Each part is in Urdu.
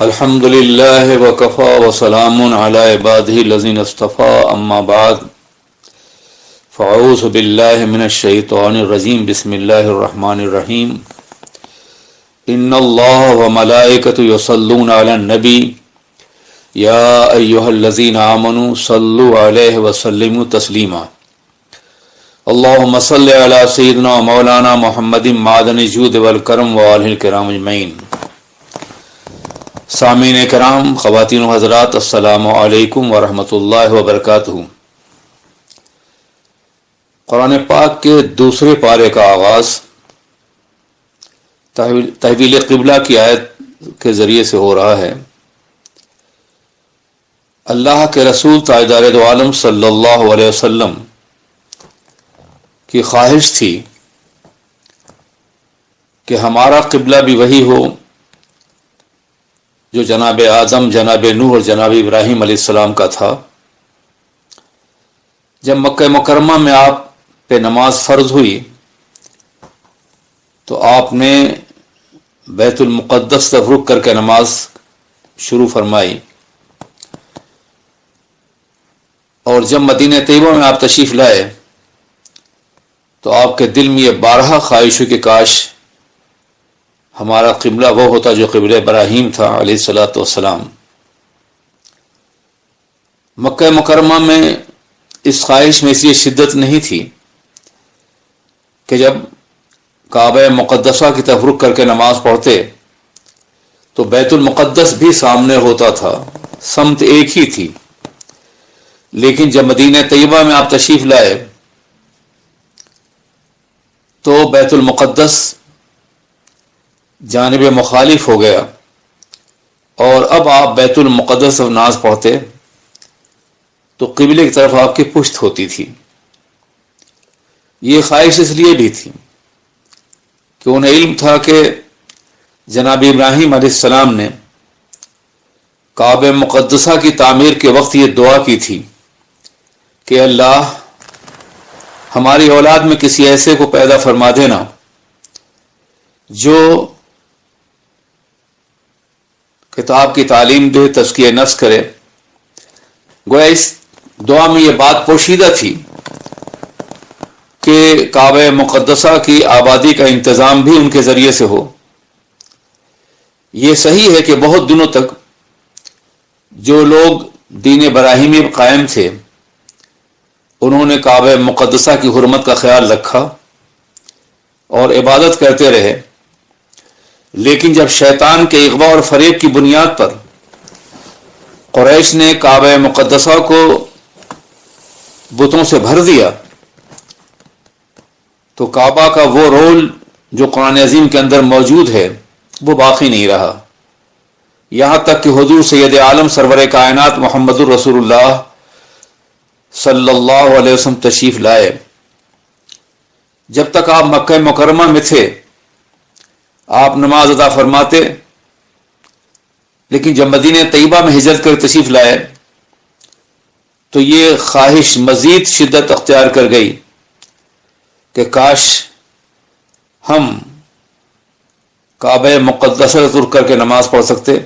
الحمد لله وكفى وسلام على عباده الذين اصطفى أما بعد فأعوذ بالله من الشيطان الرجيم بسم الله الرحمن الرحيم إن الله وملائكته يصلون على النبي يا أيها الذين آمنوا صلوا عليه وسلموا تسليما اللهم صل على سيدنا مولانا محمد معدن الجود والكرم وآله الكرام أجمعين. سامعین کرام، خواتین و حضرات، السلام علیکم ورحمۃ اللہ وبرکاتہ. قرآن پاک کے دوسرے پارے کا آغاز تحویل قبلہ کی آیت کے ذریعے سے ہو رہا ہے. اللہ کے رسول تاجدار دو عالم صلی اللہ علیہ وسلم کی خواہش تھی کہ ہمارا قبلہ بھی وہی ہو جو جناب آدم، جناب نوح اور جناب ابراہیم علیہ السلام کا تھا. جب مکہ مکرمہ میں آپ پہ نماز فرض ہوئی تو آپ نے بیت المقدس تک رک کر کے نماز شروع فرمائی، اور جب مدینہ طیبہ میں آپ تشریف لائے تو آپ کے دل میں یہ بارہا خواہش ہوئی کہ کاش ہمارا قبلہ وہ ہوتا جو قبلہ ابراہیم تھا علیہ الصلاۃ والسلام. مکہ مکرمہ میں اس خواہش میں اس لیے شدت نہیں تھی کہ جب کعبہ مقدسہ کی طرف رک کر کے نماز پڑھتے تو بیت المقدس بھی سامنے ہوتا تھا، سمت ایک ہی تھی. لیکن جب مدینہ طیبہ میں آپ تشریف لائے تو بیت المقدس جانب مخالف ہو گیا، اور اب آپ بیت المقدس اور نماز پڑھتے تو قبلے کی طرف آپ کی پشت ہوتی تھی. یہ خواہش اس لیے بھی تھی کہ انہیں علم تھا کہ جناب ابراہیم علیہ السلام نے کعبہ مقدسہ کی تعمیر کے وقت یہ دعا کی تھی کہ اللہ ہماری اولاد میں کسی ایسے کو پیدا فرما دینا جو کتاب کی تعلیم دے، تزکیہ نفس کرے. گویا اس دعا میں یہ بات پوشیدہ تھی کہ کعبہ مقدسہ کی آبادی کا انتظام بھی ان کے ذریعے سے ہو. یہ صحیح ہے کہ بہت دنوں تک جو لوگ دین ابراہیمی قائم تھے انہوں نے کعبہ مقدسہ کی حرمت کا خیال رکھا اور عبادت کرتے رہے. لیکن جب شیطان کے اغوا اور فریب کی بنیاد پر قریش نے کعبہ مقدسہ کو بتوں سے بھر دیا تو کعبہ کا وہ رول جو قرآن عظیم کے اندر موجود ہے وہ باقی نہیں رہا. یہاں تک کہ حضور سید عالم سرور کائنات محمد الرسول اللہ صلی اللہ علیہ وسلم تشریف لائے، جب تک آپ مکہ مکرمہ میں تھے آپ نماز ادا فرماتے، لیکن جب مدینہ طیبہ میں ہجرت کر تشریف لائے تو یہ خواہش مزید شدت اختیار کر گئی کہ کاش ہم کعبہ مقدسہ رک کر کے نماز پڑھ سکتے.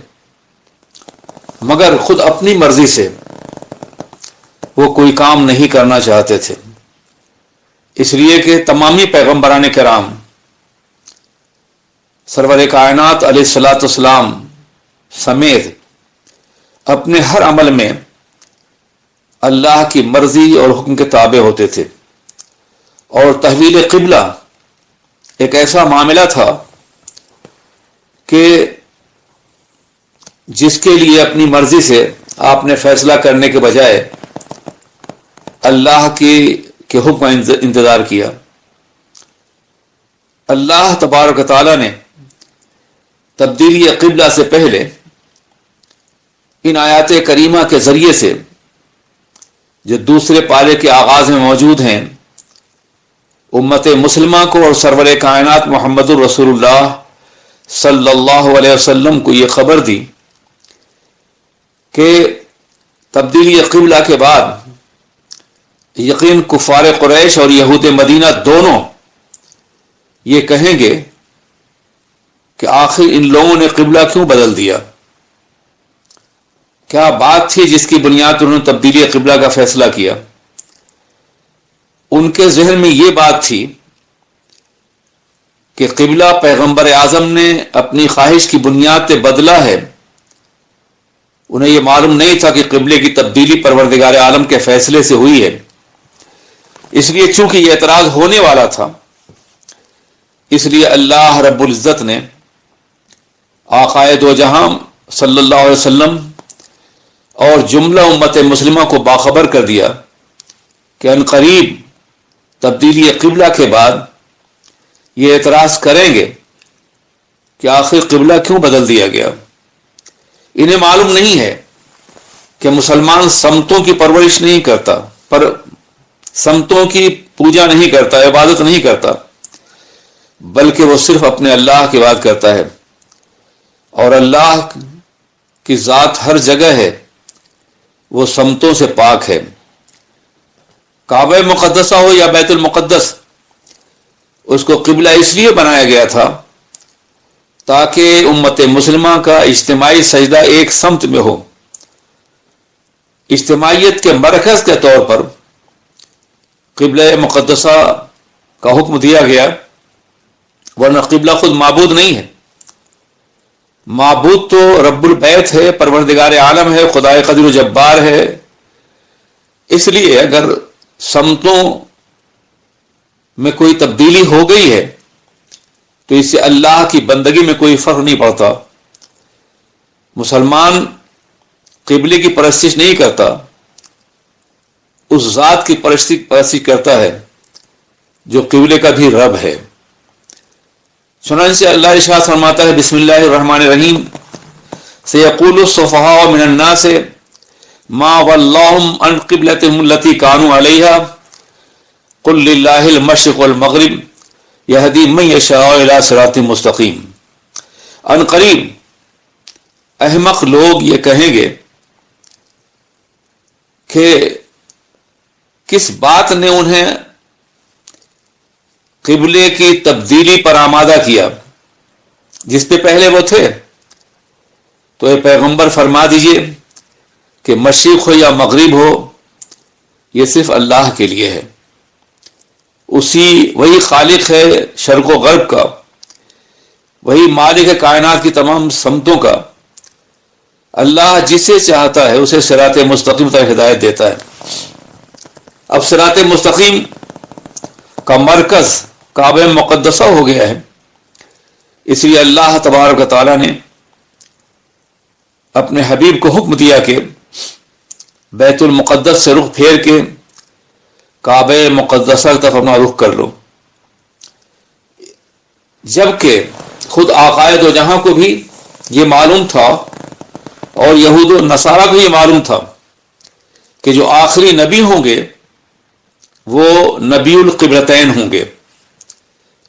مگر خود اپنی مرضی سے وہ کوئی کام نہیں کرنا چاہتے تھے، اس لیے کہ تمامی پیغمبران کرام سرور کائنات علیہ الصلاۃ والسلام سمیت اپنے ہر عمل میں اللہ کی مرضی اور حکم کے تابع ہوتے تھے. اور تحویل قبلہ ایک ایسا معاملہ تھا کہ جس کے لیے اپنی مرضی سے آپ نے فیصلہ کرنے کے بجائے اللہ کے حکم کا انتظار کیا. اللہ تبارک و تعالی نے تبدیلی قبلہ سے پہلے ان آیات کریمہ کے ذریعے سے جو دوسرے پارے کے آغاز میں موجود ہیں امت مسلمہ کو اور سرور کائنات محمد الرسول اللہ صلی اللہ علیہ وسلم کو یہ خبر دی کہ تبدیلی قبلہ کے بعد یقین کفار قریش اور یہود مدینہ دونوں یہ کہیں گے کہ آخر ان لوگوں نے قبلہ کیوں بدل دیا. کیا بات تھی جس کی بنیاد پر انہوں نے تبدیلی قبلہ کا فیصلہ کیا؟ ان کے ذہن میں یہ بات تھی کہ قبلہ پیغمبر اعظم نے اپنی خواہش کی بنیاد پہ بدلا ہے. انہیں یہ معلوم نہیں تھا کہ قبلے کی تبدیلی پروردگار عالم کے فیصلے سے ہوئی ہے. اس لیے چونکہ یہ اعتراض ہونے والا تھا، اس لیے اللہ رب العزت نے آقائے دو جہاں صلی اللہ علیہ وسلم اور جملہ امت مسلمہ کو باخبر کر دیا کہ ان قریب تبدیلی قبلہ کے بعد یہ اعتراض کریں گے کہ آخر قبلہ کیوں بدل دیا گیا. انہیں معلوم نہیں ہے کہ مسلمان سمتوں کی پرورش نہیں کرتا، پر سمتوں کی پوجا نہیں کرتا، عبادت نہیں کرتا، بلکہ وہ صرف اپنے اللہ کی بات کرتا ہے. اور اللہ کی ذات ہر جگہ ہے، وہ سمتوں سے پاک ہے. کعبہ مقدسہ ہو یا بیت المقدس، اس کو قبلہ اس لیے بنایا گیا تھا تاکہ امت مسلمہ کا اجتماعی سجدہ ایک سمت میں ہو. اجتماعیت کے مرکز کے طور پر قبلہ مقدسہ کا حکم دیا گیا، ورنہ قبلہ خود معبود نہیں ہے. معبود تو رب البیت ہے، پروردگار عالم ہے، خدائے قدیر و جبار ہے. اس لیے اگر سمتوں میں کوئی تبدیلی ہو گئی ہے تو اس سے اللہ کی بندگی میں کوئی فرق نہیں پڑتا. مسلمان قبلے کی پرستش نہیں کرتا، اس ذات کی پرستش کرتا ہے جو قبلے کا بھی رب ہے. چنانچہ اللہ ارشاد فرماتا ہے بسم اللہ الرحمن الرحیم سیقول السفہاء من الناس ما ولاہم عن قبلتہم التی کانوا علیہا قل للہ المشرق والمغرب یہدی من یشاء الی صراط مستقیم. ان قریب احمق لوگ یہ کہیں گے کہ کس بات نے انہیں قبلے کی تبدیلی پر آمادہ کیا جس پہ پہلے وہ تھے. تو اے پیغمبر فرما دیجئے کہ مشرق ہو یا مغرب ہو، یہ صرف اللہ کے لیے ہے. وہی خالق ہے شرق و غرب کا، وہی مالک ہے کائنات کی تمام سمتوں کا. اللہ جسے چاہتا ہے اسے صراط مستقیم تک ہدایت دیتا ہے. اب صراط مستقیم کا مرکز کعبہ مقدسہ ہو گیا ہے، اس لیے اللہ تبارک و تعالیٰ نے اپنے حبیب کو حکم دیا کہ بیت المقدس سے رخ پھیر کے کعبہ مقدسہ کی طرف اپنا رخ کر لو. جبکہ خود آقائے دو جہاں کو بھی یہ معلوم تھا اور یہود و نصارہ کو یہ معلوم تھا کہ جو آخری نبی ہوں گے وہ نبی القبلتین ہوں گے.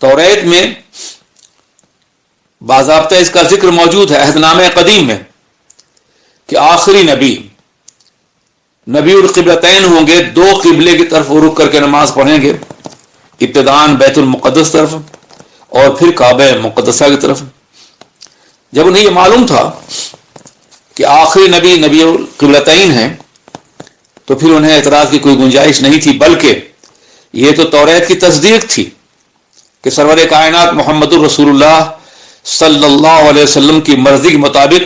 توریت میں باضابطہ اس کا ذکر موجود ہے عہد نامہ قدیم میں کہ آخری نبی نبی القبلتین ہوں گے. دو قبلے کی طرف رخ کر کے نماز پڑھیں گے، ابتداءً بیت المقدس طرف اور پھر کعبہ مقدسہ کی طرف. جب انہیں یہ معلوم تھا کہ آخری نبی نبی القبلتین ہیں تو پھر انہیں اعتراض کی کوئی گنجائش نہیں تھی، بلکہ یہ تو توریت کی تصدیق تھی کہ سرور کائنات محمد الرسول اللہ صلی اللہ علیہ وسلم کی مرضی کے مطابق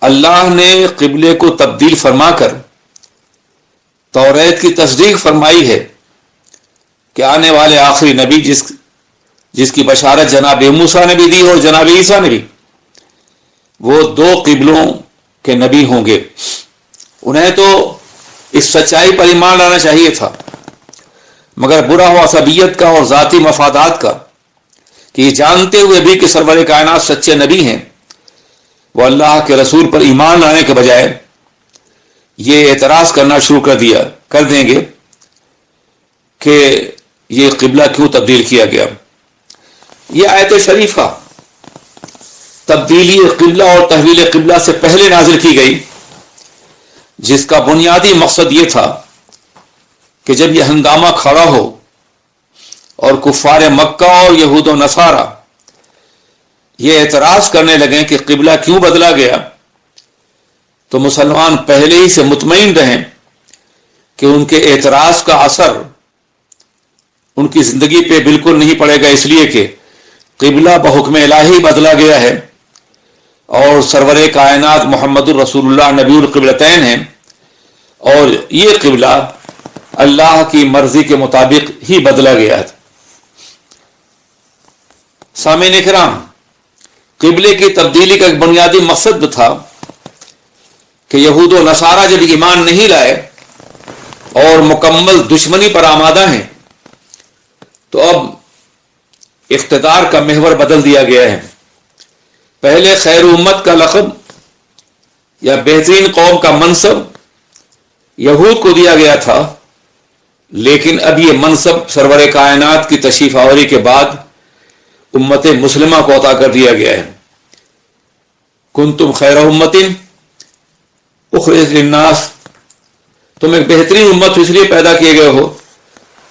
اللہ نے قبلے کو تبدیل فرما کر توریت کی تصدیق فرمائی ہے کہ آنے والے آخری نبی جس کی بشارت جناب موسیٰ نے بھی دی اور جناب عیسیٰ نے بھی، وہ دو قبلوں کے نبی ہوں گے. انہیں تو اس سچائی پر ایمان لانا چاہیے تھا، مگر برا ہوا عصبیت کا اور ذاتی مفادات کا کہ یہ جانتے ہوئے بھی کہ سرور کائنات سچے نبی ہیں، وہ اللہ کے رسول پر ایمان لانے کے بجائے یہ اعتراض کرنا شروع کر دیں گے کہ یہ قبلہ کیوں تبدیل کیا گیا. یہ آیت شریفہ تبدیلی قبلہ اور تحویل قبلہ سے پہلے نازل کی گئی، جس کا بنیادی مقصد یہ تھا کہ جب یہ ہنگامہ کھڑا ہو اور کفار مکہ اور یہود و نصارہ یہ اعتراض کرنے لگیں کہ قبلہ کیوں بدلا گیا، تو مسلمان پہلے ہی سے مطمئن رہیں کہ ان کے اعتراض کا اثر ان کی زندگی پہ بالکل نہیں پڑے گا، اس لیے کہ قبلہ بحکم الہی بدلا گیا ہے اور سرور کائنات محمد الرسول اللہ نبی القبلتین ہیں، اور یہ قبلہ اللہ کی مرضی کے مطابق ہی بدلا گیا تھا۔ سامعین کرام، قبلے کی تبدیلی کا ایک بنیادی مقصد تھا کہ یہود و نصارہ جب ایمان نہیں لائے اور مکمل دشمنی پر آمادہ ہیں تو اب اقتدار کا محور بدل دیا گیا ہے۔ پہلے خیر امت کا لقب یا بہترین قوم کا منصب یہود کو دیا گیا تھا، لیکن اب یہ منصب سرور کائنات کی تشریف آوری کے بعد امت مسلمہ کو عطا کر دیا گیا ہے۔ کنتم خیر امت اخرجت للناس، تم ایک بہترین امت اس لیے پیدا کیے گئے ہو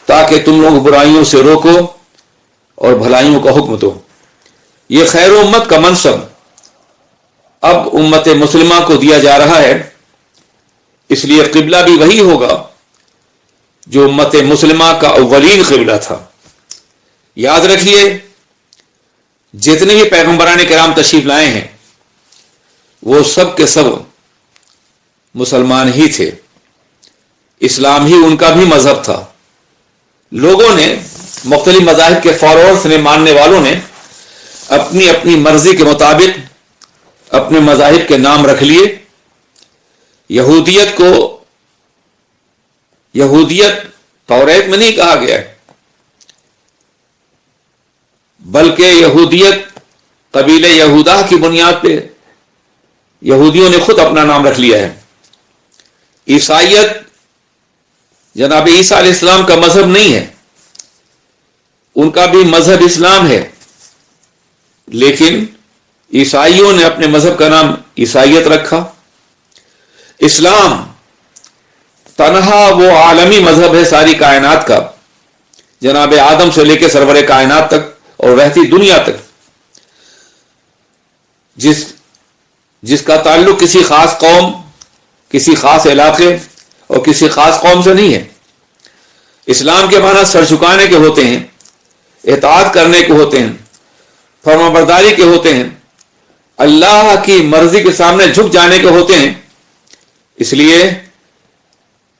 تاکہ تم لوگ برائیوں سے روکو اور بھلائیوں کا حکم دو۔ یہ خیر امت کا منصب اب امت مسلمہ کو دیا جا رہا ہے، اس لیے قبلہ بھی وہی ہوگا جو امت مسلمہ کا اولین قبلہ تھا۔ یاد رکھیے، جتنے بھی پیغمبران کرام تشریف لائے ہیں وہ سب کے سب مسلمان ہی تھے، اسلام ہی ان کا بھی مذہب تھا۔ لوگوں نے، مختلف مذاہب کے فالوورز نے، ماننے والوں نے اپنی اپنی مرضی کے مطابق اپنے مذاہب کے نام رکھ لیے۔ یہودیت کو یہودیت توریت میں نہیں کہا گیا ہے، بلکہ یہودیت قبیلہ یہودا کی بنیاد پہ یہودیوں نے خود اپنا نام رکھ لیا ہے۔ عیسائیت جناب عیسیٰ علیہ السلام کا مذہب نہیں ہے، ان کا بھی مذہب اسلام ہے، لیکن عیسائیوں نے اپنے مذہب کا نام عیسائیت رکھا۔ اسلام تنہا وہ عالمی مذہب ہے ساری کائنات کا، جناب آدم سے لے کے سرور کائنات تک اور رہتی دنیا تک، جس کا تعلق کسی خاص قوم، کسی خاص علاقے اور کسی خاص قوم سے نہیں ہے۔ اسلام کے معنی سر جھکانے کے ہوتے ہیں، اطاعت کرنے کے ہوتے ہیں، فرما برداری کے ہوتے ہیں، اللہ کی مرضی کے سامنے جھک جانے کے ہوتے ہیں۔ اس لیے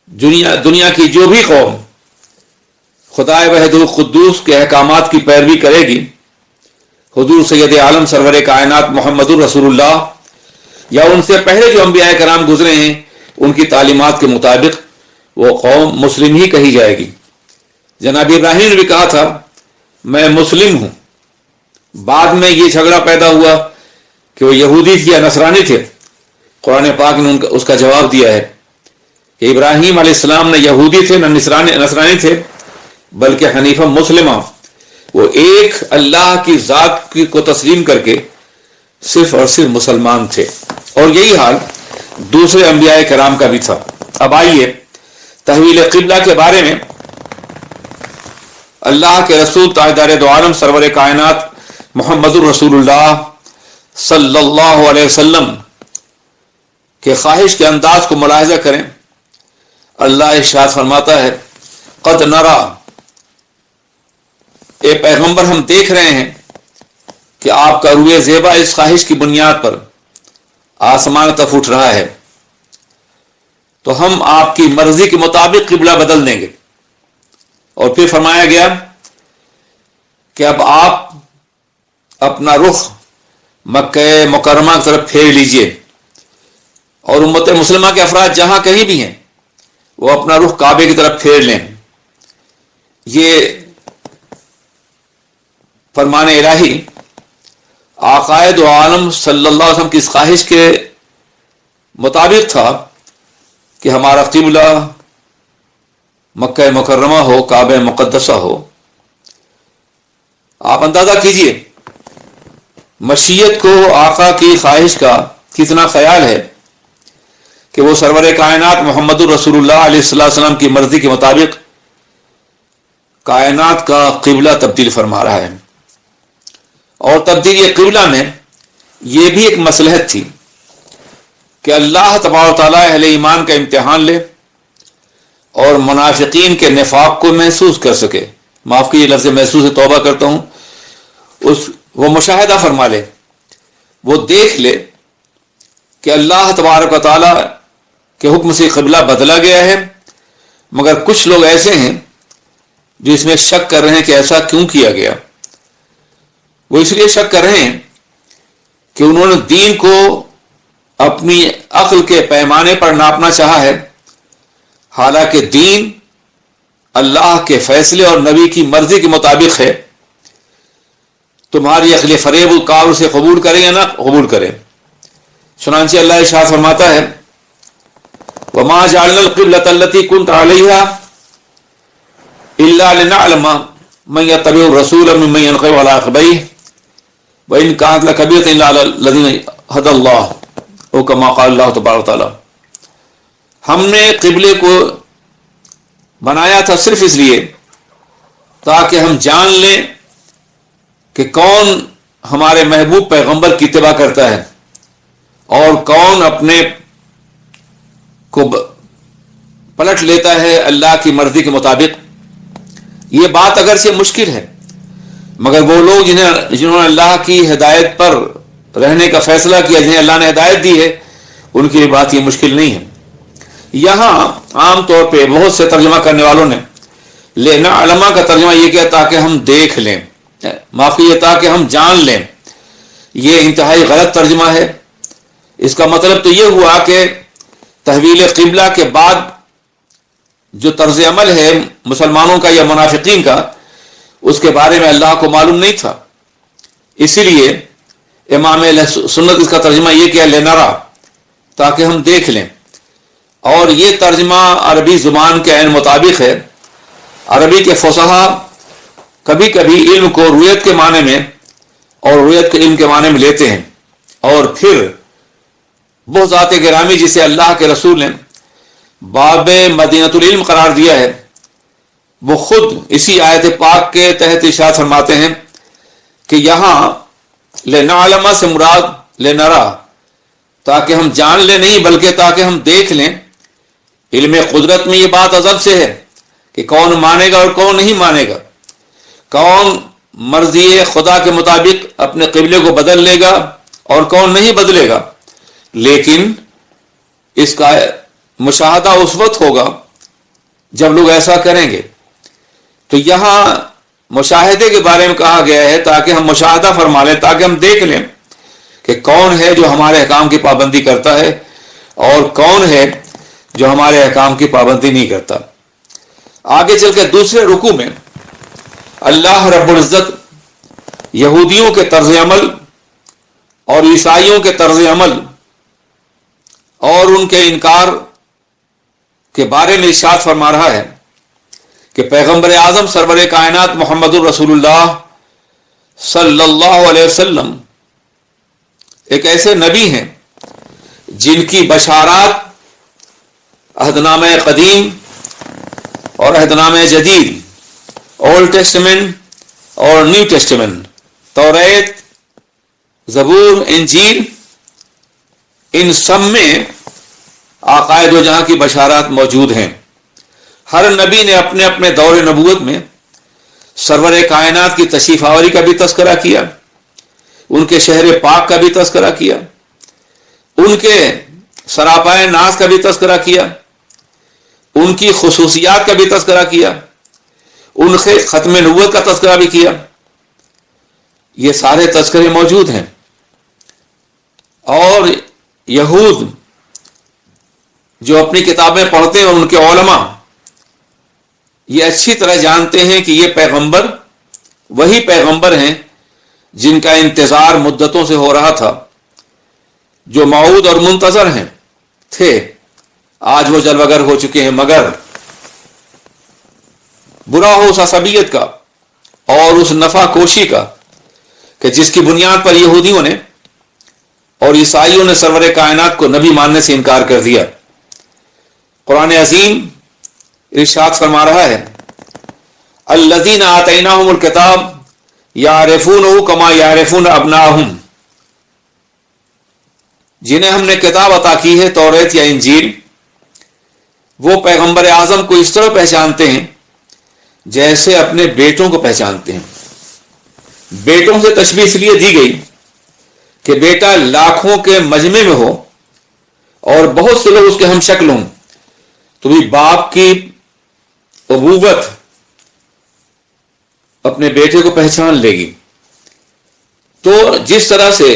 دنیا کی جو بھی قوم خدا وحدہ القدوس کے احکامات کی پیروی کرے گی، حضور سید عالم سرور کائنات محمد الرسول اللہ یا ان سے پہلے جو انبیاء کرام گزرے ہیں ان کی تعلیمات کے مطابق وہ قوم مسلم ہی کہی جائے گی۔ جناب ابراہیم نے بھی کہا تھا میں مسلم ہوں۔ بعد میں یہ جھگڑا پیدا ہوا کہ وہ یہودی تھے یا نصرانی تھے۔ قرآن پاک نے اس کا جواب دیا ہے کہ ابراہیم علیہ السلام نہ یہودی تھے نہ نصرانی تھے، بلکہ حنیفہ مسلمہ، وہ ایک اللہ کی ذات کو تسلیم کر کے صرف اور صرف مسلمان تھے، اور یہی حال دوسرے انبیاء کرام کا بھی تھا۔ اب آئیے تحویل قبلہ کے بارے میں اللہ کے رسول تاجدار دو عالم سرور کائنات محمد الرسول اللہ صلی اللہ علیہ وسلم کے خواہش کے انداز کو ملاحظہ کریں۔ اللہ ارشاد فرماتا ہے قد نرا، اے پیغمبر ہم دیکھ رہے ہیں کہ آپ کا روح زیبا اس خواہش کی بنیاد پر آسمان تک اٹھ رہا ہے، تو ہم آپ کی مرضی کے مطابق قبلہ بدل دیں گے۔ اور پھر فرمایا گیا کہ اب آپ اپنا رخ مکہ مکرمہ کی طرف پھیر لیجئے، اور امت مسلمہ کے افراد جہاں کہیں بھی ہیں وہ اپنا رخ کعبے کی طرف پھیر لیں۔ یہ فرمان الہی آقائے دو عالم صلی اللہ علیہ وسلم کی اس خواہش کے مطابق تھا کہ ہمارا قبلہ مکہ مکرمہ ہو، کعبہ مقدسہ ہو۔ آپ اندازہ کیجئے مشیت کو آقا کی خواہش کا کتنا خیال ہے کہ وہ سرور کائنات محمد الرسول اللہ علیہ السلام کی مرضی کے مطابق کائنات کا قبلہ تبدیل فرما رہا ہے۔ اور تبدیلی قبلہ میں یہ بھی ایک مصلحت تھی کہ اللہ تبارک و تعالیٰ اہل ایمان کا امتحان لے اور منافقین کے نفاق کو محسوس کر سکے. معاف کیجیے لفظ محسوس سے توبہ کرتا ہوں. وہ مشاہدہ فرما لے، وہ دیکھ لے کہ اللہ تبارک و تعالیٰ کے حکم سے قبلہ بدلا گیا ہے، مگر کچھ لوگ ایسے ہیں جو اس میں شک کر رہے ہیں کہ ایسا کیوں کیا گیا. وہ اس لیے شک کر رہے ہیں کہ انہوں نے دین کو اپنی عقل کے پیمانے پر ناپنا چاہا ہے، حالانکہ دین اللہ کے فیصلے اور نبی کی مرضی کے مطابق ہے. تمہاری عقل فریب القابل اسے قبول کرے یا نہ قبول کرے. چنانچہ اللہ ارشاد فرماتا ہے وَمَا جَعَلْنَا الْقِبْلَةَ الَّتِي كُنْتَ عَلَيْهَا إِلَّا لِنَعْلَمَ مَن يَتَّبِعُ الرَّسُولَ مِمَّن يَنقَلِبُ عَلَىٰ عَقِبَيْهِ وَإِن كَانَتْ لَكَبِيرَةٌ إِلَّا عَلَى الَّذِينَ هَدَى اللَّهُ او كما قال اللہ تبارک و تعالیٰ. ہم نے قبلے کو بنایا تھا صرف اس لیے تاکہ ہم جان لیں کہ کون ہمارے محبوب پیغمبر کی اتباع کرتا ہے اور کون اپنے کو پلٹ لیتا ہے اللہ کی مرضی کے مطابق. یہ بات اگرچہ مشکل ہے، مگر وہ لوگ جنہوں نے اللہ کی ہدایت پر رہنے کا فیصلہ کیا، جنہیں اللہ نے ہدایت دی ہے، ان کے لیے بات یہ مشکل نہیں ہے. یہاں عام طور پہ بہت سے ترجمہ کرنے والوں نے لینا علماء کا ترجمہ یہ کیا تاکہ ہم دیکھ لیں، معافی یہ تاکہ ہم جان لیں. یہ انتہائی غلط ترجمہ ہے. اس کا مطلب تو یہ ہوا کہ تحویل قبلہ کے بعد جو طرز عمل ہے مسلمانوں کا یا منافقین کا، اس کے بارے میں اللہ کو معلوم نہیں تھا. اسی لیے امام سنت اس کا ترجمہ یہ کیا لنرا، تاکہ ہم دیکھ لیں. اور یہ ترجمہ عربی زبان کے عین مطابق ہے. عربی کے فصحا کبھی کبھی علم کو رویت کے معنی میں اور رویت کے علم کے معنی میں لیتے ہیں، اور پھر وہ ذات گرامی جسے اللہ کے رسول نے باب مدینۃ العلم قرار دیا ہے، وہ خود اسی آیت پاک کے تحت ارشاد فرماتے ہیں کہ یہاں لنعلم سے مراد لنرا، تاکہ ہم جان لیں نہیں بلکہ تاکہ ہم دیکھ لیں. علم قدرت میں یہ بات ازل سے ہے کہ کون مانے گا اور کون نہیں مانے گا، کون مرضی خدا کے مطابق اپنے قبلے کو بدل لے گا اور کون نہیں بدلے گا. لیکن اس کا مشاہدہ اس وقت ہوگا جب لوگ ایسا کریں گے. تو یہاں مشاہدے کے بارے میں کہا گیا ہے تاکہ ہم مشاہدہ فرما لیں، تاکہ ہم دیکھ لیں کہ کون ہے جو ہمارے احکام کی پابندی کرتا ہے اور کون ہے جو ہمارے احکام کی پابندی نہیں کرتا. آگے چل کے دوسرے رکوع میں اللہ رب العزت یہودیوں کے طرز عمل اور عیسائیوں کے طرز عمل اور ان کے انکار کے بارے میں ارشاد فرما رہا ہے کہ پیغمبر اعظم سرور کائنات محمد الرسول اللہ صلی اللہ علیہ وسلم ایک ایسے نبی ہیں جن کی بشارات عہد نامہ قدیم اور عہد نامہ جدید، اولڈ ٹیسٹمنٹ اور نیو ٹیسٹمنٹ، توریت، زبور، انجیل، ان سب میں آقائے دو جہاں کی بشارات موجود ہیں. ہر نبی نے اپنے اپنے دور نبوت میں سرور کائنات کی تشریف آوری کا بھی تذکرہ کیا، ان کے شہر پاک کا بھی تذکرہ کیا، ان کے سراپائے ناز کا بھی تذکرہ کیا، ان کی خصوصیات کا بھی تذکرہ کیا، ان کے ختم نبوت کا تذکرہ بھی کیا. یہ سارے تذکرے موجود ہیں. اور یہود جو اپنی کتابیں پڑھتے ہیں اور ان کے علماء یہ اچھی طرح جانتے ہیں کہ یہ پیغمبر وہی پیغمبر ہیں جن کا انتظار مدتوں سے ہو رہا تھا، جو موعود اور منتظر ہیں تھے. آج وہ جلوگر ہو چکے ہیں، مگر برا ہو اس عصبیت کا اور اس نفع کوشی کا کہ جس کی بنیاد پر یہودیوں نے اور عیسائیوں نے سرور کائنات کو نبی ماننے سے انکار کر دیا. قرآن عظیم ارشاد فرما رہا ہے الذین آتیناہم الکتاب یعرفونہ کما یعرفون ابناءہم، جنہیں ہم نے کتاب عطا کی ہے توریت یا انجیل، وہ پیغمبر اعظم کو اس طرح پہچانتے ہیں جیسے اپنے بیٹوں کو پہچانتے ہیں۔ بیٹوں سے تشبیہ اس لیے دی گئی کہ بیٹا لاکھوں کے مجمع میں ہو اور بہت سے لوگ اس کے ہم شکل ہوں تو بھی باپ کی ابوت اپنے بیٹے کو پہچان لے گی۔ تو جس طرح سے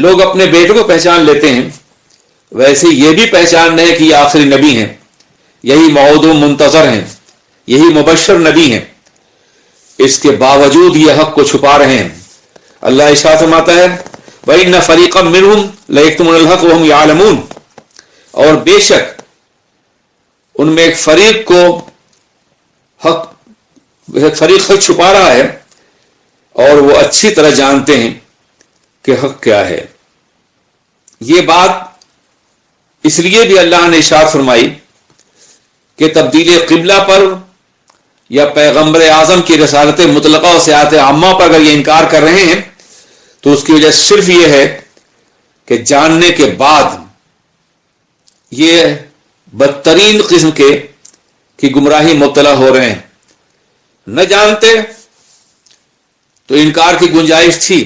لوگ اپنے بیٹے کو پہچان لیتے ہیں، ویسے یہ بھی پہچان رہے کہ یہ آخری نبی ہیں، یہی موعود و منتظر ہیں، یہی مبشر نبی ہیں، اس کے باوجود یہ حق کو چھپا رہے ہیں۔ اللہ ارشاد فرماتا ہے وَإِنَّ فَرِيقًا مِّنْهُمْ لَيَكْتُمُونَ الْحَقَّ وَهُمْ يَعْلَمُونَ، اور بے شک ان میں ایک فریق حق چھپا رہا ہے اور وہ اچھی طرح جانتے ہیں کہ حق کیا ہے۔ یہ بات اس لیے بھی اللہ نے ارشاد فرمائی کہ تبدیل قبلہ پر یا پیغمبر اعظم کی رسالت مطلقہ و سیاحت عامہ پر اگر یہ انکار کر رہے ہیں تو اس کی وجہ صرف یہ ہے کہ جاننے کے بعد یہ بدترین قسم کی گمراہی مبتلا ہو رہے ہیں۔ نہ جانتے تو انکار کی گنجائش تھی،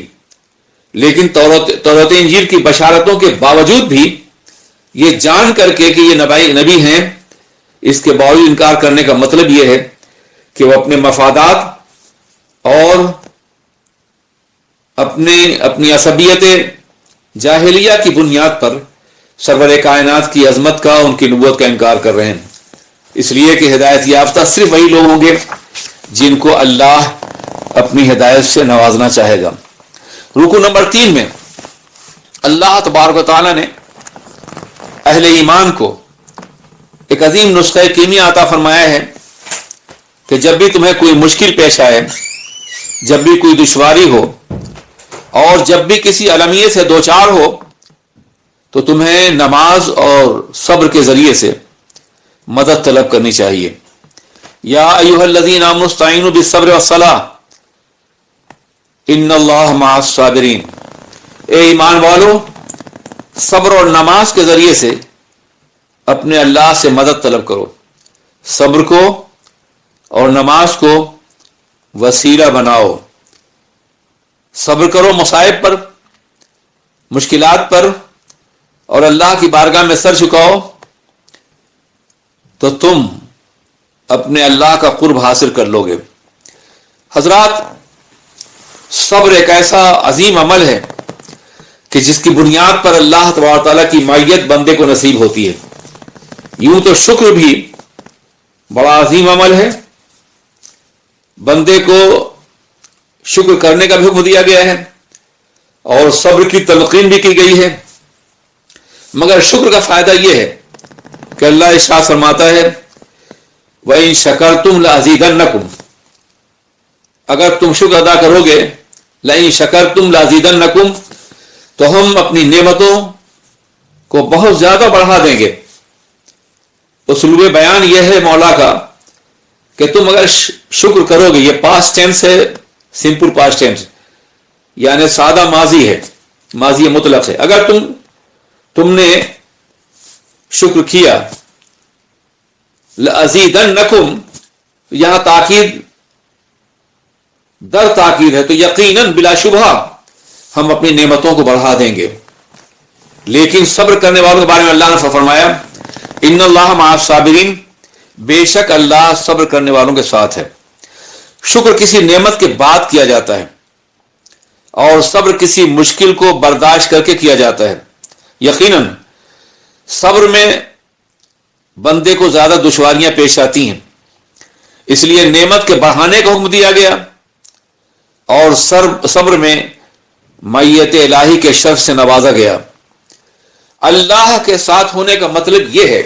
لیکن تورات انجیل کی بشارتوں کے باوجود بھی یہ جان کر کے کہ یہ نبی ہیں، اس کے باوجود انکار کرنے کا مطلب یہ ہے کہ وہ اپنے مفادات اور اپنی عصبیت جاہلیہ کی بنیاد پر سرور کائنات کی عظمت کا، ان کی نبوت کا انکار کر رہے ہیں، اس لیے کہ ہدایت یافتہ صرف وہی لوگ ہوں گے جن کو اللہ اپنی ہدایت سے نوازنا چاہے گا۔ رکوع نمبر 3 میں اللہ تبارک و تعالیٰ نے اہل ایمان کو ایک عظیم نسخہ کیمیا عطا فرمایا ہے کہ جب بھی تمہیں کوئی مشکل پیش آئے، جب بھی کوئی دشواری ہو اور جب بھی کسی المیت سے دوچار ہو تو تمہیں نماز اور صبر کے ذریعے سے مدد طلب کرنی چاہیے۔ یا ایھا الذین آمنوا استعینوا بالصبر والصلاۃ ان اللہ مع الصابرین، اے ایمان والو صبر اور نماز کے ذریعے سے اپنے اللہ سے مدد طلب کرو۔ صبر کو اور نماز کو وسیلہ بناؤ، صبر کرو مصائب پر، مشکلات پر، اور اللہ کی بارگاہ میں سر جھکاؤ تو تم اپنے اللہ کا قرب حاصل کر لو گے۔ حضرات، صبر ایک ایسا عظیم عمل ہے کہ جس کی بنیاد پر اللہ تبارک و تعالیٰ کی معیت بندے کو نصیب ہوتی ہے۔ یوں تو شکر بھی بڑا عظیم عمل ہے، بندے کو شکر کرنے کا بھی حکم دیا گیا ہے اور صبر کی تلقین بھی کی گئی ہے، مگر شکر کا فائدہ یہ ہے کہ اللہ ارشاد فرماتا ہے وَإِن شَكَرْتُمْ لَأَزِيدَنَّكُمْ، اگر تم شکر ادا کرو گے، لَإِن شَكَرْتُمْ لَأَزِيدَنَّكُمْ، تو ہم اپنی نعمتوں کو بہت زیادہ بڑھا دیں گے۔ اسلوب بیان یہ ہے مولا کا کہ تم اگر شکر کرو گے، یہ پاسٹ ٹینس ہے، سمپل پاسٹ ٹینس، یعنی سادہ ماضی ہے، ماضی مطلق ہے۔ اگر تم نے شکر کیا، لَأَزِيدَنَّكُمْ، یہاں تاکید در تاکید ہے، تو یقیناً بلا شبہ ہم اپنی نعمتوں کو بڑھا دیں گے۔ لیکن صبر کرنے والوں کے بارے میں اللہ نے فرمایا ان اللہ مع الصابرین، بے شک اللہ صبر کرنے والوں کے ساتھ ہے۔ شکر کسی نعمت کے بعد کیا جاتا ہے اور صبر کسی مشکل کو برداشت کر کے کیا جاتا ہے۔ یقیناً صبر میں بندے کو زیادہ دشواریاں پیش آتی ہیں، اس لیے نعمت کے بڑھانے کا حکم دیا گیا اور صبر میں معیت الہی کے شرف سے نوازا گیا۔ اللہ کے ساتھ ہونے کا مطلب یہ ہے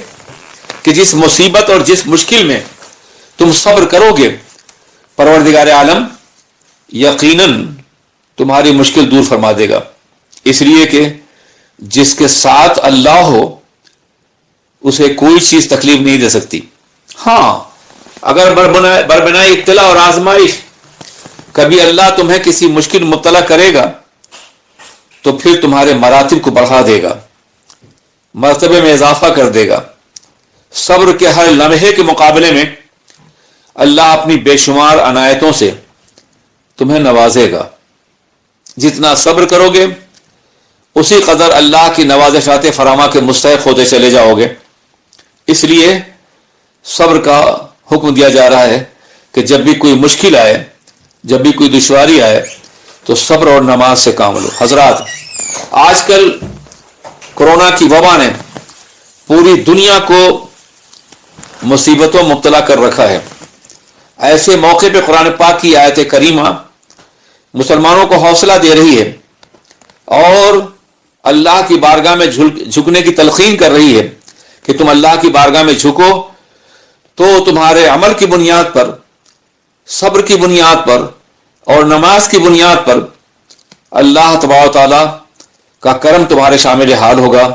کہ جس مصیبت اور جس مشکل میں تم صبر کرو گے، پروردگار عالم یقیناً تمہاری مشکل دور فرما دے گا، اس لیے کہ جس کے ساتھ اللہ ہو اسے کوئی چیز تکلیف نہیں دے سکتی۔ ہاں، اگر بربنائی ابتلا اور آزمائش کبھی اللہ تمہیں کسی مشکل مبتلا کرے گا تو پھر تمہارے مراتب کو بڑھا دے گا، مرتبے میں اضافہ کر دے گا۔ صبر کے ہر لمحے کے مقابلے میں اللہ اپنی بے شمار عنایتوں سے تمہیں نوازے گا۔ جتنا صبر کرو گے اسی قدر اللہ کی نوازشات فراوان کے مستحق ہوتے چلے جاؤ گے۔ اس لیے صبر کا حکم دیا جا رہا ہے کہ جب بھی کوئی مشکل آئے، جب بھی کوئی دشواری آئے تو صبر اور نماز سے کام لو۔ حضرات، آج کل کورونا کی وبا نے پوری دنیا کو مصیبتوں مبتلا کر رکھا ہے۔ ایسے موقع پہ قرآن پاک کی آیت کریمہ مسلمانوں کو حوصلہ دے رہی ہے اور اللہ کی بارگاہ میں جھکنے کی تلقین کر رہی ہے کہ تم اللہ کی بارگاہ میں جھکو تو تمہارے عمل کی بنیاد پر، صبر کی بنیاد پر اور نماز کی بنیاد پر اللہ تبارک و تعالی کا کرم تمہارے شامل حال ہوگا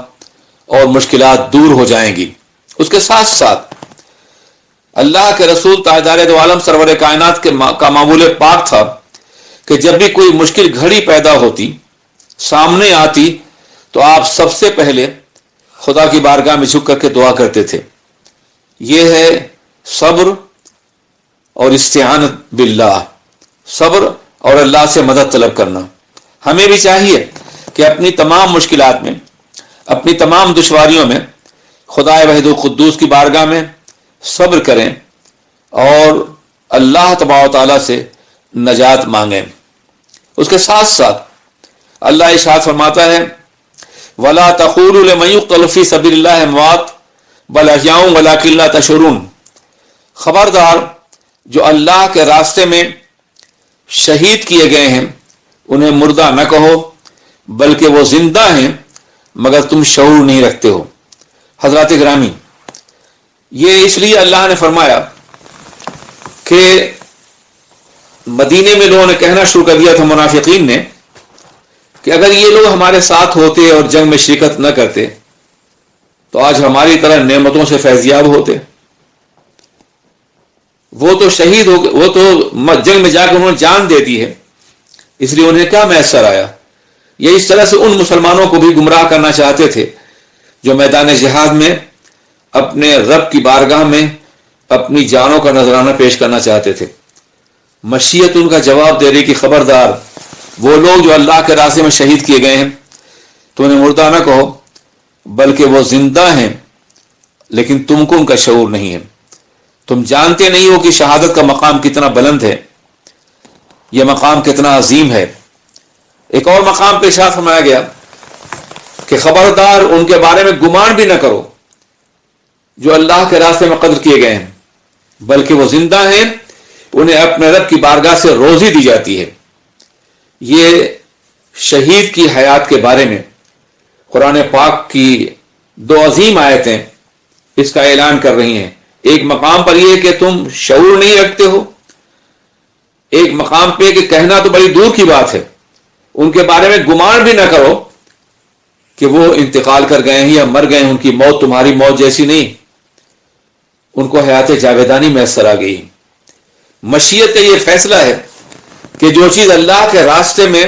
اور مشکلات دور ہو جائیں گی۔ اس کے ساتھ ساتھ اللہ کے رسول تاجدار دو عالم سرور کائنات کا معمول پاک تھا کہ جب بھی کوئی مشکل گھڑی پیدا ہوتی، سامنے آتی، تو آپ سب سے پہلے خدا کی بارگاہ میں جھک کر کے دعا کرتے تھے۔ یہ ہے صبر اور استعانت باللہ، صبر اور اللہ سے مدد طلب کرنا۔ ہمیں بھی چاہیے کہ اپنی تمام مشکلات میں، اپنی تمام دشواریوں میں خدا وحید القدوس کی بارگاہ میں صبر کریں اور اللہ تبارک و تعالیٰ سے نجات مانگیں۔ اس کے ساتھ ساتھ اللہ ارشاد فرماتا ہے وَلَا تَقُولُوا لِمَن يُقْتَلُ فِي سَبِيلِ اللَّهِ أَمْوَاتٌ بَلْ أَحْيَاءٌ وَلَٰكِن لَّا تَشْعُرُونَ۔ خبردار، جو اللہ کے راستے میں شہید کیے گئے ہیں انہیں مردہ نہ کہو، بلکہ وہ زندہ ہیں مگر تم شعور نہیں رکھتے ہو۔ حضرات گرامی، یہ اس لیے اللہ نے فرمایا کہ مدینے میں لوگوں نے کہنا شروع کر دیا تھا، منافقین نے، کہ اگر یہ لوگ ہمارے ساتھ ہوتے اور جنگ میں شرکت نہ کرتے تو آج ہماری طرح نعمتوں سے فیضیاب ہوتے۔ وہ تو شہید ہو گئے، وہ تو جنگ میں جا کے انہوں نے جان دے دی ہے، اس لیے انہیں کیا میسر آیا؟ یہ اس طرح سے ان مسلمانوں کو بھی گمراہ کرنا چاہتے تھے جو میدان جہاد میں اپنے رب کی بارگاہ میں اپنی جانوں کا نذرانہ پیش کرنا چاہتے تھے۔ مشیت ان کا جواب دے رہی کہ خبردار، وہ لوگ جو اللہ کے راستے میں شہید کیے گئے ہیں تو انہیں مردہ نہ کہو، بلکہ وہ زندہ ہیں لیکن تم کو ان کا شعور نہیں ہے۔ تم جانتے نہیں ہو کہ شہادت کا مقام کتنا بلند ہے، یہ مقام کتنا عظیم ہے۔ ایک اور مقام پہ ارشاد فرمایا گیا کہ خبردار، ان کے بارے میں گمان بھی نہ کرو جو اللہ کے راستے میں قتل کیے گئے ہیں، بلکہ وہ زندہ ہیں، انہیں اپنے رب کی بارگاہ سے روزی دی جاتی ہے۔ یہ شہید کی حیات کے بارے میں قرآن پاک کی دو عظیم آیتیں اس کا اعلان کر رہی ہیں۔ ایک مقام پر یہ کہ تم شعور نہیں رکھتے ہو، ایک مقام پہ کہ کہنا تو بڑی دور کی بات ہے، ان کے بارے میں گمان بھی نہ کرو کہ وہ انتقال کر گئے ہیں یا مر گئے ہیں، ان کی موت تمہاری موت جیسی نہیں، ان کو حیات جاویدانی میسر آ گئی۔ مشیت کا یہ فیصلہ ہے کہ جو چیز اللہ کے راستے میں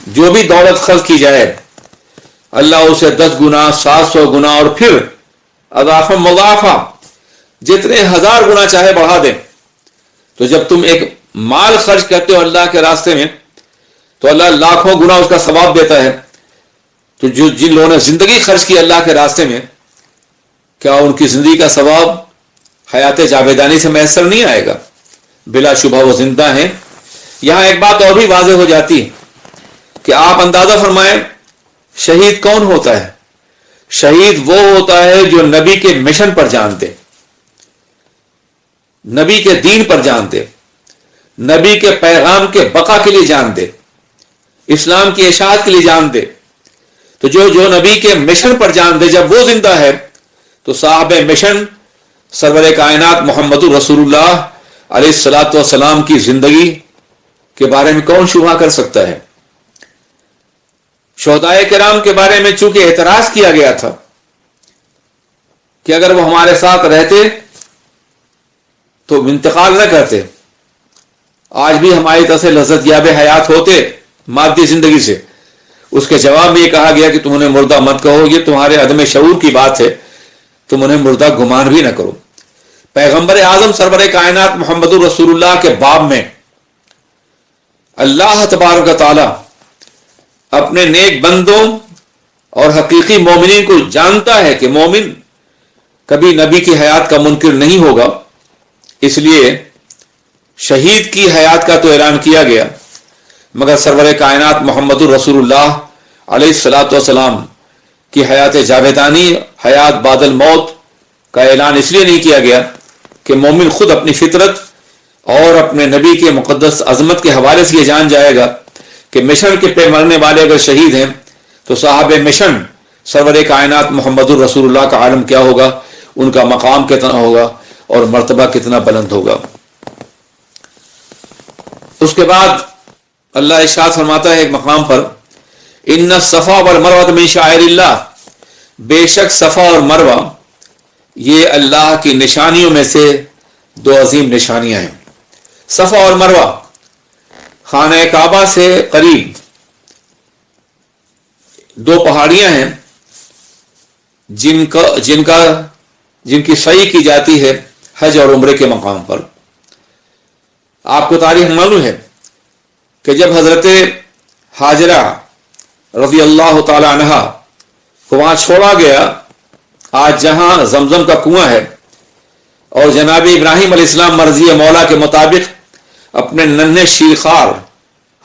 جو بھی دولت خرچ کی جائے، اللہ اسے 10 گنا، 700 گنا اور پھر اضافہ مضاعفہ جتنے 1000 گنا چاہے بڑھا دے۔ تو جب تم ایک مال خرچ کرتے ہو اللہ کے راستے میں تو اللہ لاکھوں گنا اس کا ثواب دیتا ہے۔ تو جن لوگوں نے زندگی خرچ کی اللہ کے راستے میں، کیا ان کی زندگی کا ثواب حیات جاویدانی سے میسر نہیں آئے گا؟ بلا شبہ وہ زندہ ہیں۔ یہاں ایک بات اور بھی واضح ہو جاتی ہے کہ آپ اندازہ فرمائیں شہید کون ہوتا ہے؟ شہید وہ ہوتا ہے جو نبی کے مشن پر جان دے، نبی کے دین پر جان دے، نبی کے پیغام کے بقا کے لیے جان دے، اسلام کی اشاعت کے لیے جان دے۔ تو جو نبی کے مشن پر جان دے، جب وہ زندہ ہے تو صاحب مشن سرور کائنات محمد رسول اللہ علیہ الصلوۃ والسلام کی زندگی کے بارے میں کون شبہ کر سکتا ہے؟ شہدائے کرام کے بارے میں چونکہ اعتراض کیا گیا تھا کہ اگر وہ ہمارے ساتھ رہتے تو انتقال نہ کرتے، آج بھی ہماری طرف سے لذت یاب حیات ہوتے مادی زندگی سے، اس کے جواب میں یہ کہا گیا کہ تم انہیں مردہ مت کہو، یہ تمہارے عدم شعور کی بات ہے، تم انہیں مردہ گمان بھی نہ کرو۔ پیغمبر اعظم سرور کائنات محمد الرسول اللہ کے باب میں اللہ تبارک و تعالی اپنے نیک بندوں اور حقیقی مومنین کو جانتا ہے کہ مومن کبھی نبی کی حیات کا منکر نہیں ہوگا، اس لیے شہید کی حیات کا تو اعلان کیا گیا، مگر سرور کائنات محمد الرسول اللہ علیہ الصلوۃ والسلام کی حیات جاویدانی، حیات بعد الموت کا اعلان اس لیے نہیں کیا گیا کہ مومن خود اپنی فطرت اور اپنے نبی کے مقدس عظمت کے حوالے سے یہ جان جائے گا کہ مشن کے پہ مرنے والے اگر شہید ہیں تو صاحب مشن سرور کائنات محمد الرسول اللہ کا عالم کیا ہوگا، ان کا مقام کتنا ہوگا اور مرتبہ کتنا بلند ہوگا۔ اس کے بعد اللہ ارشاد فرماتا ہے ایک مقام پر، ان الصفا والمروہ من شعائر اللہ، بے شک صفا اور مروہ یہ اللہ کی نشانیوں میں سے دو عظیم نشانیاں ہیں۔ صفا اور مروہ خانہ کعبہ سے قریب دو پہاڑیاں ہیں جن کی سعی کی جاتی ہے حج اور عمرے کے مقام پر۔ آپ کو تاریخ معلوم ہے کہ جب حضرت ہاجرہ رضی اللہ تعالی عنہا کو وہاں چھوڑا گیا، آج جہاں زمزم کا کنواں ہے، اور جناب ابراہیم علیہ السلام مرضی مولا کے مطابق اپنے ننھے شیرخوار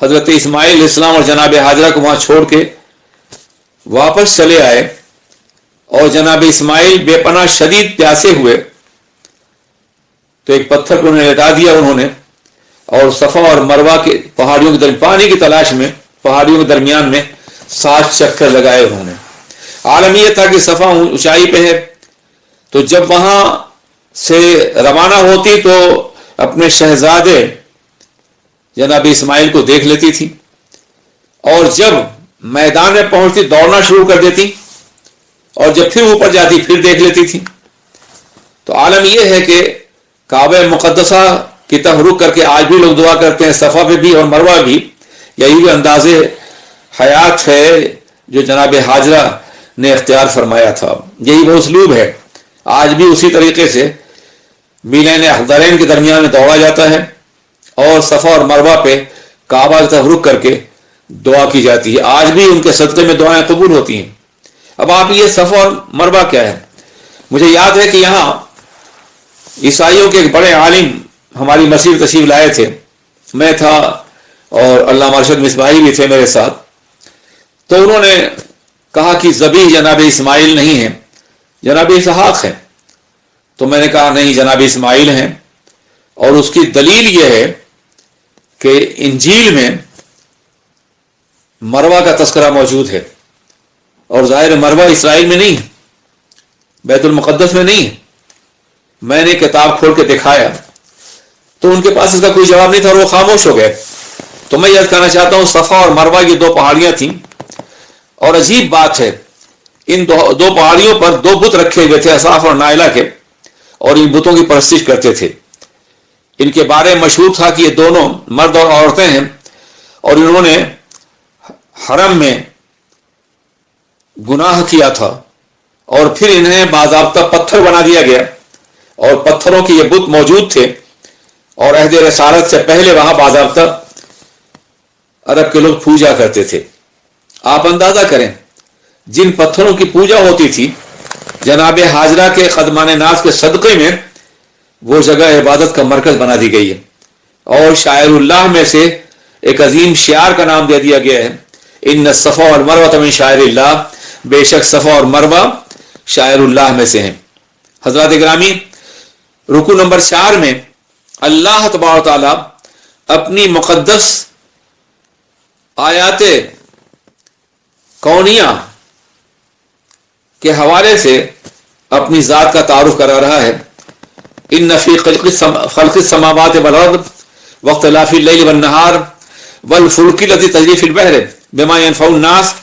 حضرت اسماعیل علیہ السلام اور جناب ہاجرہ کو وہاں چھوڑ کے واپس چلے آئے، اور جناب اسماعیل بے پناہ شدید پیاسے ہوئے تو ایک پتھر کو انہیں لٹا دیا انہوں نے، اور صفا اور مروہ کے پہاڑیوں کے درمیان پانی کی تلاش میں پہاڑیوں کے درمیان میں 7 چکر لگائے انہوں نے۔ عالم یہ تھا کہ صفا اونچائی پہ ہے، تو جب وہاں سے روانہ ہوتی تو اپنے شہزادے جناب اسماعیل کو دیکھ لیتی تھی، اور جب میدان میں پہنچتی دوڑنا شروع کر دیتی، اور جب پھر اوپر جاتی پھر دیکھ لیتی تھی۔ تو عالم یہ ہے کہ کعبہ مقدسہ کی طرف رخ کر کے آج بھی لوگ دعا کرتے ہیں، صفا پہ بھی اور مروہ بھی۔ یہی بھی انداز حیات ہے جو جناب ہاجرہ نے اختیار فرمایا تھا، یہی وہ اسلوب ہے۔ آج بھی اسی طریقے سے میلین حضرین کے درمیان میں دوڑا جاتا ہے، اور صفا اور مروہ پہ کعبہ کی طرف رخ کر کے دعا کی جاتی ہے۔ آج بھی ان کے صدقے میں دعائیں قبول ہوتی ہیں۔ اب آپ یہ صفا اور مروہ کیا ہے؟ مجھے یاد ہے کہ یہاں عیسائیوں کے ایک بڑے عالم ہماری مسجد تشریف لائے تھے، میں تھا اور علامہ ارشد مصباحی بھی تھے میرے ساتھ۔ تو انہوں نے کہا کہ ذبیح جناب اسماعیل نہیں ہیں، جناب اسحاق ہیں۔ تو میں نے کہا نہیں، جناب اسماعیل ہیں، اور اس کی دلیل یہ ہے کہ انجیل میں مروہ کا تذکرہ موجود ہے، اور ظاہر مروہ اسرائیل میں نہیں، بیت المقدس میں نہیں۔ میں نے کتاب کھول کے دکھایا تو ان کے پاس اس کا کوئی جواب نہیں تھا، اور وہ خاموش ہو گئے۔ تو میں یاد کرنا چاہتا ہوں، صفا اور مروہ یہ دو پہاڑیاں تھیں، اور عجیب بات ہے ان دو پہاڑیوں پر 2 بت رکھے ہوئے تھے، اصاف اور نائلہ کے، اور ان بتوں کی پرستش کرتے تھے۔ ان کے بارے میں مشہور تھا کہ یہ دونوں مرد اور عورتیں ہیں، اور انہوں نے حرم میں گناہ کیا تھا، اور پھر انہیں باضابطہ پتھر بنا دیا گیا، اور پتھروں کے یہ بت موجود تھے، اور عہد رسالت سے پہلے وہاں باضابطہ عرب کے لوگ پوجا کرتے تھے۔ آپ اندازہ کریں جن پتھروں کی پوجا ہوتی تھی، جناب ہاجرہ کے قدمان ناز کے صدقے میں وہ جگہ عبادت کا مرکز بنا دی گئی ہے، اور شاعر اللہ میں سے ایک عظیم شعار کا نام دے دیا گیا ہے، ان الصفا والمروہ من شاعر اللہ، بے شک صفا اور مروہ شاعر اللہ میں سے ہیں۔ حضرات گرامی، رکوع نمبر 4 میں اللہ تبارک و تعالی اپنی مقدس آیات کونیہ کے حوالے سے اپنی ذات کا تعارف کرا رہا ہے۔ ان فی خلق السماوات والارض واختلاف اللیل والنہار والفلک التي تجری فی البحر بما ينفع الناس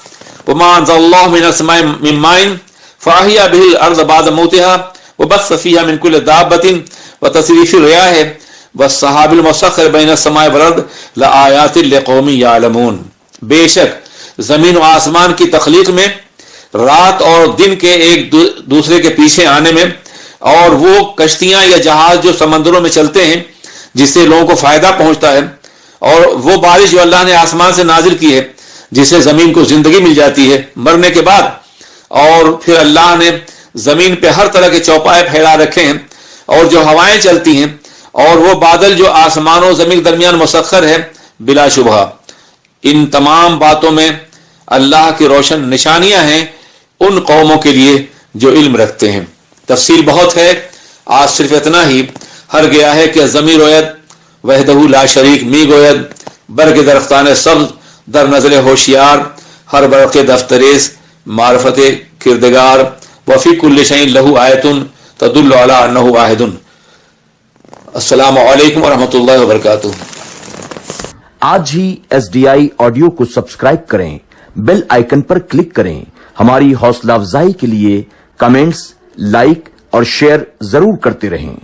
وما انزل اللہ من السماء من ماء فاحیا به الارض بعد موتها وبث فيها من كل دابة وتصريف الرياح والسحاب المسخر بين السماء والارض لآیات لقوم یعلمون۔ بے شک زمین و آسمان کی تخلیق میں، رات اور دن کے ایک دوسرے کے پیچھے آنے میں، اور وہ کشتیاں یا جہاز جو سمندروں میں چلتے ہیں جس سے لوگوں کو فائدہ پہنچتا ہے، اور وہ بارش جو اللہ نے آسمان سے نازل کی ہے جس سے زمین کو زندگی مل جاتی ہے مرنے کے بعد، اور پھر اللہ نے زمین پہ ہر طرح کے چوپائے پھیلا رکھے ہیں، اور جو ہوائیں چلتی ہیں، اور وہ بادل جو آسمان و زمین کے درمیان مسخر ہے، بلا شبہ ان تمام باتوں میں اللہ کی روشن نشانیاں ہیں ان قوموں کے لیے جو علم رکھتے ہیں۔ تفصیل بہت ہے، آج صرف اتنا ہی ہر گیا ہے کہ ضمیر گوید وحدہ لا شریک می گوید برگ درختان سبز در نزل ہوشیار ہر برق دفتریز معرفت کردگار وفی کل شیء لہ آیۃ تدل علی انہ واحد۔ السلام علیکم ورحمۃ اللہ وبرکاتہ۔ آج ہی SDI آڈیو کو سبسکرائب کریں، بیل آئیکن پر کلک کریں۔ ہماری حوصلہ افزائی کے لیے کمنٹس، لائک اور شیئر ضرور کرتے رہیں۔